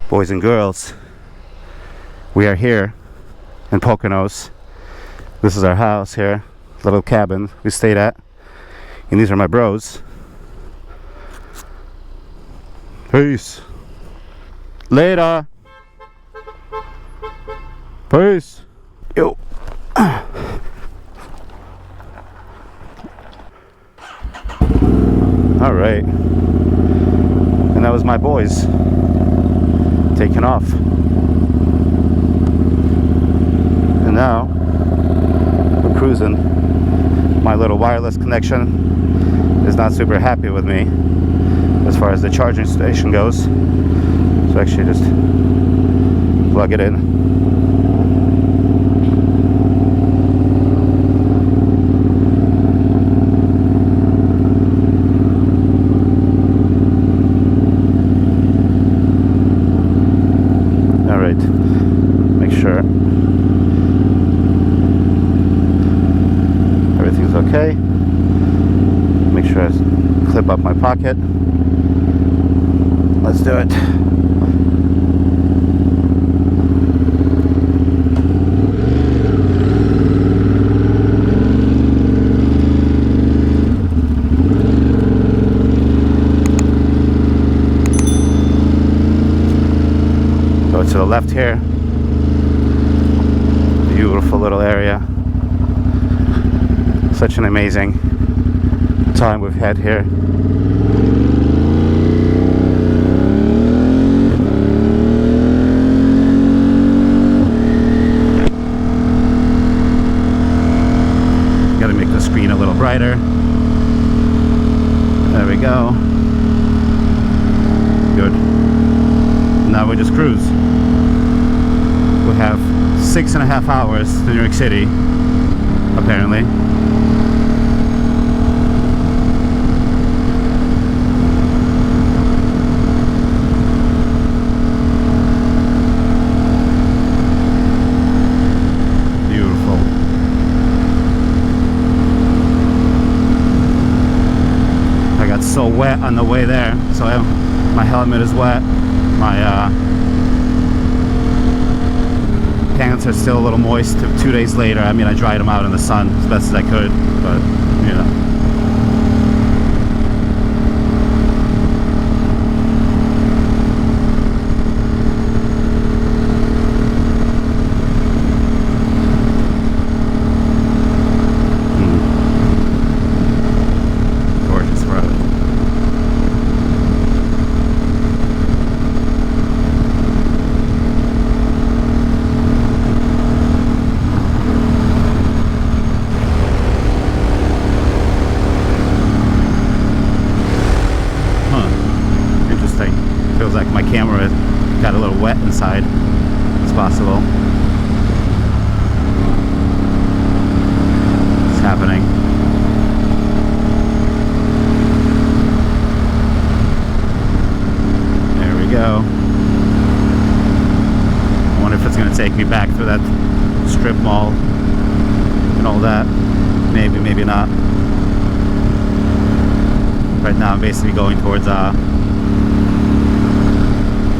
Boys and girls, we are here in Poconos. This is our house here, little cabin we stayed at, and these are my bros. Peace. Later. Peace. Yo. All right, and that was my boys taking off, and now we're cruising. My little wireless connection is not super happy with me as far as the charging station goes, so actually just plug it in. Okay, make sure I clip up my pocket. Let's do it. Go to the left here. Beautiful little area. Such an amazing time we've had here. Gotta make the screen a little brighter. There we go. Good. Now we just cruise. We have 6.5 hours to New York City, apparently. So wet on the way there, so my helmet is wet, my pants are still a little moist 2 days later. I mean, I dried them out in the sun as best as I could, but you know. Like my camera got a little wet inside. It's possible. It's happening. There we go. I wonder if it's going to take me back through that strip mall and all that. Maybe, maybe not. Right now I'm basically going towards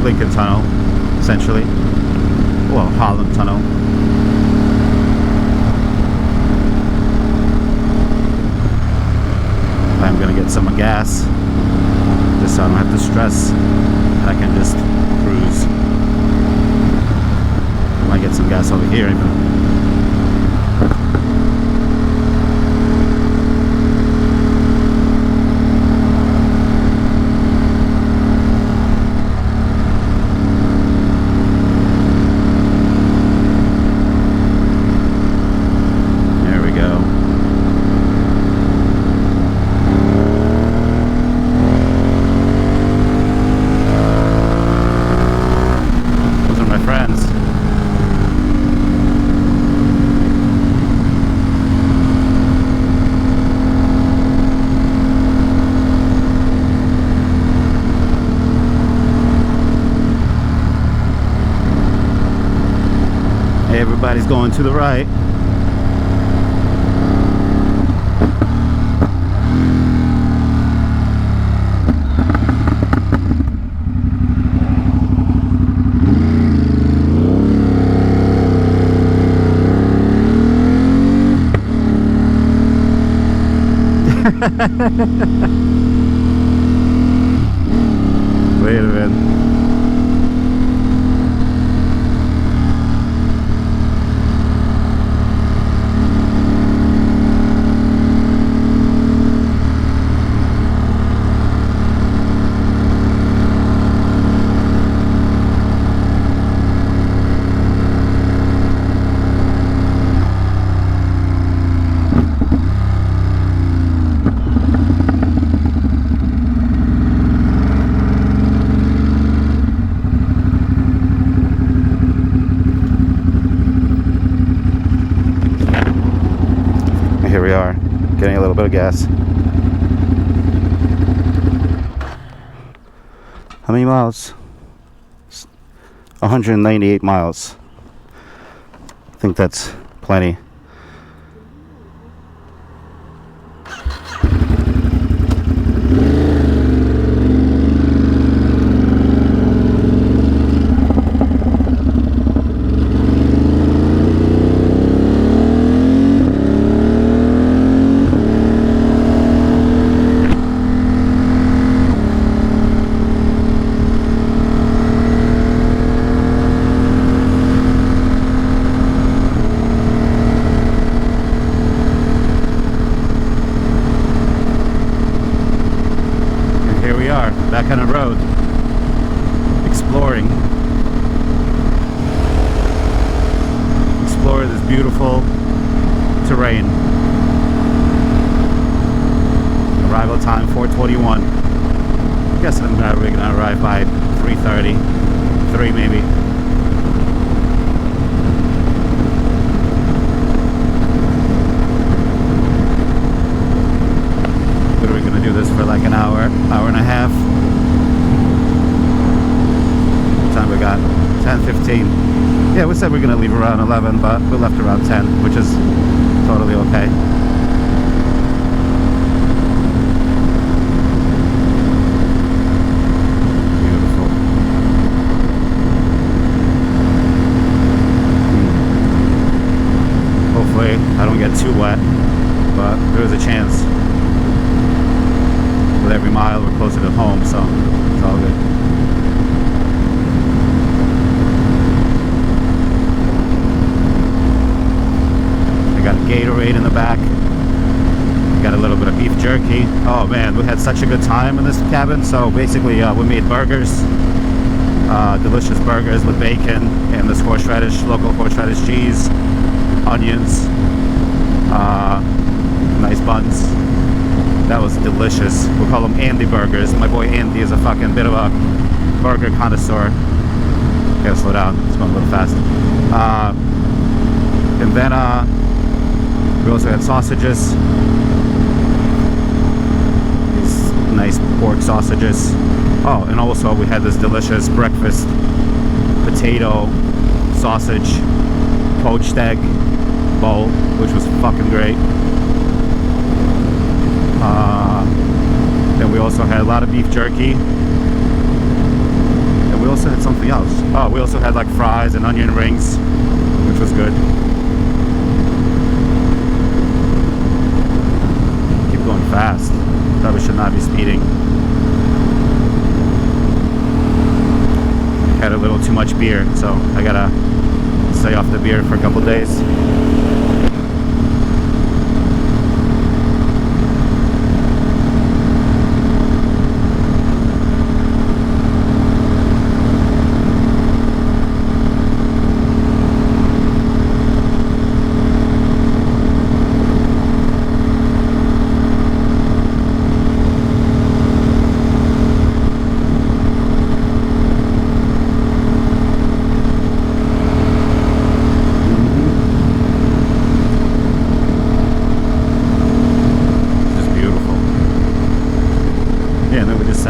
Lincoln Tunnel, essentially. Well, Holland Tunnel. I'm gonna get some gas, just so I don't have to stress. I can just cruise. I might get some gas over here even. Everybody's going to the right. Wait a minute. Here we are, getting a little bit of gas. How many miles? 198 miles. I think that's plenty. That kind of road, exploring this beautiful terrain. Arrival time 4:21. I guess we're gonna arrive by 3:30, 3 maybe. But we're gonna do this for like an hour and a half. Time we got 10:15. Yeah, we said we're gonna leave around 11, but we left around 10, which is totally okay. Beautiful. Hopefully I don't get too wet, but there's a chance. With every mile we're closer to home, so it's all good. Got a Gatorade in the back. Got a little bit of beef jerky. Oh man, we had such a good time in this cabin. So basically we made burgers, delicious burgers with bacon and this horseradish, local horseradish cheese, onions, nice buns. That was delicious. We call them Andy burgers. My boy Andy is a fucking bit of a burger connoisseur. Gotta slow down, it's going a little fast. And then we also had sausages. These nice pork sausages. Oh, and also we had this delicious breakfast potato, sausage, poached egg bowl, which was fucking great. Then we also had a lot of beef jerky. And we also had something else. Oh, we also had like fries and onion rings, which was good. Going fast. Probably should not be speeding. Had a little too much beer, so I gotta stay off the beer for a couple days.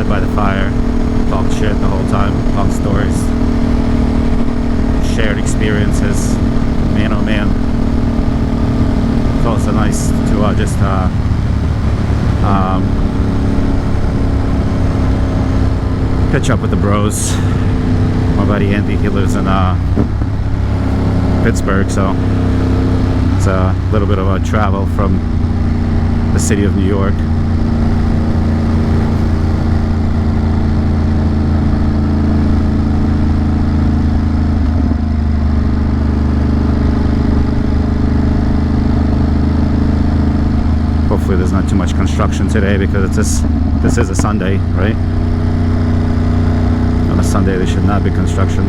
By the fire, talked shit the whole time, talked stories, shared experiences. Man, oh man, it's also nice to just catch up with the bros. My buddy Andy, he lives in Pittsburgh, so it's a little bit of a travel from the city of New York. Hopefully there's not too much construction today, because this is a Sunday, right? On a Sunday there should not be construction.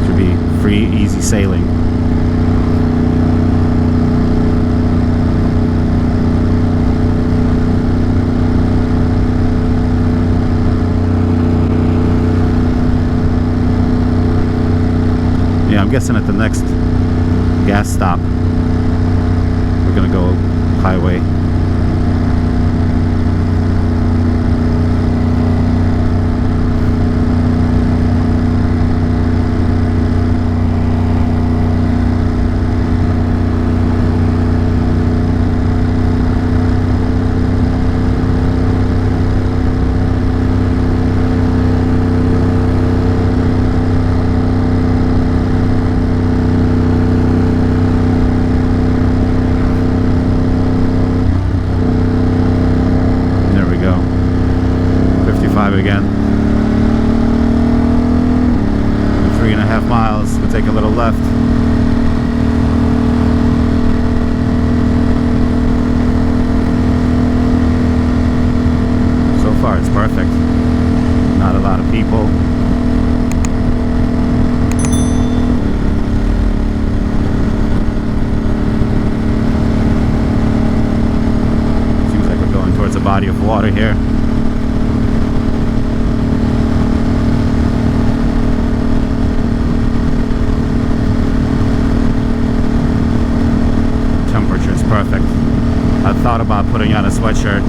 It should be free, easy sailing. Yeah, I'm guessing at the next gas stop we're gonna go highway. Again. 3.5 miles. We'll take a little left. So far it's perfect. Not a lot of people. Seems like we're going towards a body of water here. Perfect. I thought about putting on a sweatshirt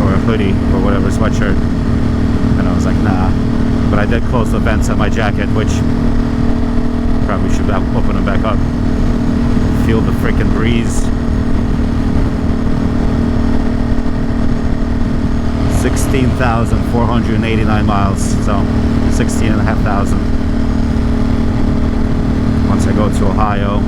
or a hoodie or whatever sweatshirt, and I was like, nah. But I did close the vents on my jacket, which probably should open them back up. Feel the freaking breeze. 16,489 miles, so 16,500. Once I go to Ohio,